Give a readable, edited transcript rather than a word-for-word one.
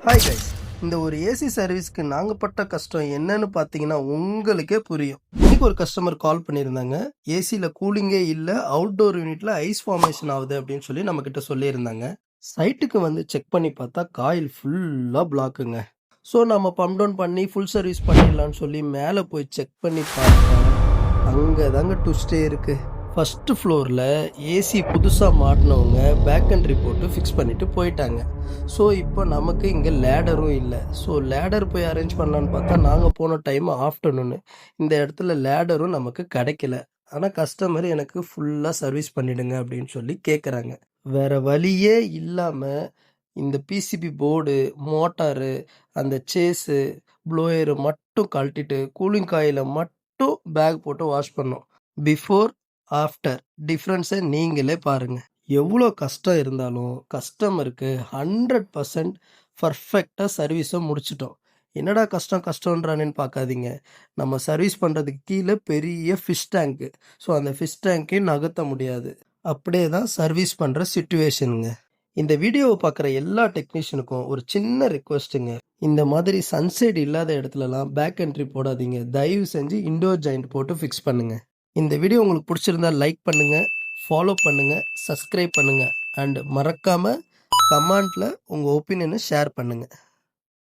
Hi guys, இந்த ஒரு AC சர்வீஸ்க்கு நாங்கள் பட்ட கஷ்டம் என்னன்னு பார்த்தீங்கன்னா உங்களுக்கே புரியும். இன்னைக்கு ஒரு கஸ்டமர் கால் பண்ணியிருந்தாங்க. ஏசியில் கூலிங்கே இல்லை, அவுட்டோர் யூனிட்ல ஐஸ் ஃபார்மேஷன் ஆகுது அப்படின்னு சொல்லி நம்மக்கிட்ட சொல்லியிருந்தாங்க. சைட்டுக்கு வந்து செக் பண்ணி பார்த்தா காயில் ஃபுல்லாக பிளாக்குங்க. ஸோ நம்ம பம்ப் டவுன் பண்ணி ஃபுல் சர்வீஸ் பண்ணிடலான்னு சொல்லி மேலே போய் செக் பண்ணி பார்த்தா அங்கே தாங்க ட்விஸ்டே இருக்குது. ஃபஸ்ட்டு ஃப்ளோரில் ஏசி புதுசாக மாட்டினவங்க பேக் என்ட்ரி போட்டு ஃபிக்ஸ் பண்ணிவிட்டு போயிட்டாங்க. ஸோ இப்போ நமக்கு இங்கே லேடரும் இல்லை. ஸோ லேடர் போய் அரேஞ்ச் பண்ணலான்னு பார்த்தா நாங்கள் போன டைம் ஆஃப்டர்நூனு. இந்த இடத்துல லேடரும் நமக்கு கிடைக்கல. ஆனால் கஸ்டமர் எனக்கு ஃபுல்லாக சர்வீஸ் பண்ணிவிடுங்க அப்படின்னு சொல்லி கேட்குறாங்க. வேறு வழியே இல்லாமல் இந்த பிசிபி போர்டு, மோட்டாரு, அந்த சேஸு, ப்ளோயரு மட்டும் கழட்டிட்டு கூலிங் காயிலை மட்டும் பேக் போட்டு வாஷ் பண்ணோம். பிஃபோர் ஆஃப்டர் டிஃப்ரென்ஸை நீங்களே பாருங்கள். எவ்வளோ கஷ்டம் இருந்தாலும் கஸ்டமருக்கு 100% பர்ஃபெக்டாக சர்வீஸை முடிச்சிட்டோம். என்னடா கஷ்டம்ன்றானேன்னு பார்க்காதீங்க. நம்ம சர்வீஸ் பண்ணுறதுக்கு கீழே பெரிய ஃபிஷ் டேங்க்கு. ஸோ அந்த ஃபிஷ் டேங்க்கையும் நகர்த்த முடியாது. அப்படியே தான் சர்வீஸ் பண்ணுற சிச்சுவேஷனுங்க. இந்த வீடியோவை பார்க்குற எல்லா டெக்னீஷியனுக்கும் ஒரு சின்ன ரிக்வெஸ்ட்டுங்க. இந்த மாதிரி சன்சைட் இல்லாத இடத்துலலாம் பேக் என்ட்ரி போடாதீங்க. தயவு செஞ்சு இண்டோர் ஜாயிண்ட் போட்டு ஃபிக்ஸ் பண்ணுங்கள். இந்த வீடியோ உங்களுக்கு பிடிச்சிருந்தா லைக் பண்ணுங்கள், ஃபாலோ பண்ணுங்கள், சப்ஸ்கிரைப் பண்ணுங்கள் அண்ட் மறக்காமல் கமெண்ட்டில் உங்கள் ஒப்பீனியனை ஷேர் பண்ணுங்கள்.